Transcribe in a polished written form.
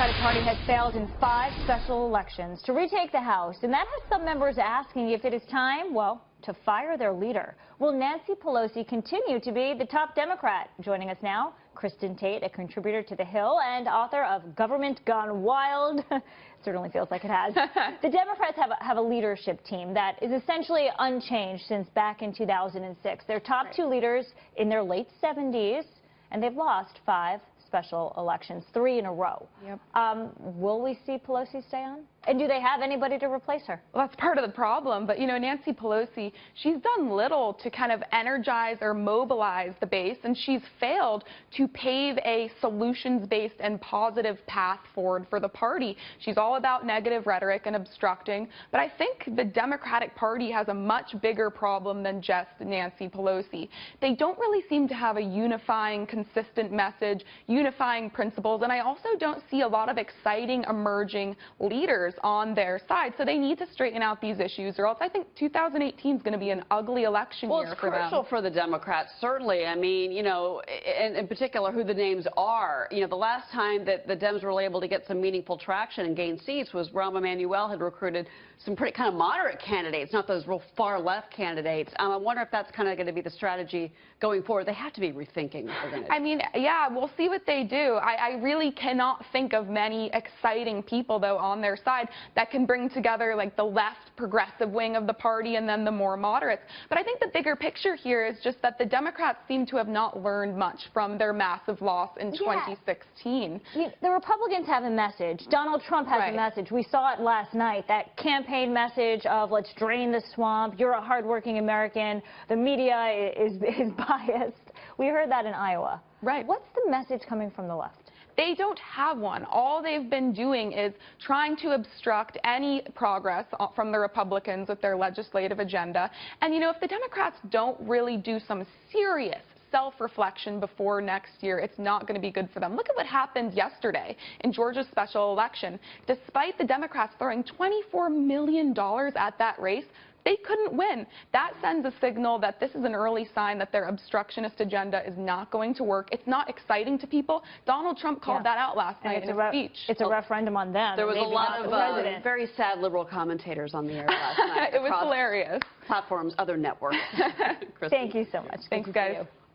Democratic Party has failed in 5 special elections to retake the House, and that has some members asking if it is time, well, to fire their leader. Will Nancy Pelosi continue to be the top Democrat? Joining us now, Kristin Tate, a contributor to The Hill and author of Government Gone Wild. Certainly feels like it has. The Democrats have a leadership team that is essentially unchanged since back in 2006. Their top 2 leaders in their late 70s, and they've lost 5 special elections, 3 in a row. Yep. Will we see Pelosi stay on? And do they have anybody to replace her? Well, that's part of the problem. But, you know, Nancy Pelosi, she's done little to kind of energize or mobilize the base, and she's failed to pave a solutions-based and positive path forward for the party. She's all about negative rhetoric and obstructing. But I think the Democratic Party has a much bigger problem than just Nancy Pelosi. They don't really seem to have a unifying, consistent message, unifying principles, and I also don't see a lot of exciting emerging leaders on their side. So they need to straighten out these issues, or else I think 2018 is going to be an ugly election year for them. Well, it's crucial for the Democrats, certainly. I mean, you know, in particular who the names are. You know, the last time that the Dems were able to get some meaningful traction and gain seats was Rahm Emanuel had recruited some pretty kind of moderate candidates, not those real far left candidates. I wonder if that's kind of going to be the strategy going forward. They have to be rethinking what they're going to do. I mean, yeah, we'll see what they do. I really cannot think of many exciting people, though, on their side that can bring together like the left progressive wing of the party and then the more moderates. But I think the bigger picture here is just that the Democrats seem to have not learned much from their massive loss in 2016. The Republicans have a message. Donald Trump has a message. We saw it last night, that campaign message of let's drain the swamp, you're a hardworking American, the media is biased. We heard that in Iowa. Right. What's the message coming from the left? They don't have one. All they've been doing is trying to obstruct any progress from the Republicans with their legislative agenda. And, you know, if the Democrats don't really do some serious self-reflection before next year, it's not going to be good for them. Look at what happened yesterday in Georgia's special election. Despite the Democrats throwing $24 million at that race, they couldn't win. That sends a signal that this is an early sign that their obstructionist agenda is not going to work. It's not exciting to people. Donald Trump called that out last night in his speech. It's a referendum on them. There was a lot of very sad liberal commentators on the air last night. It was hilarious. Platforms, other networks. Thank you so much. Thanks, guys.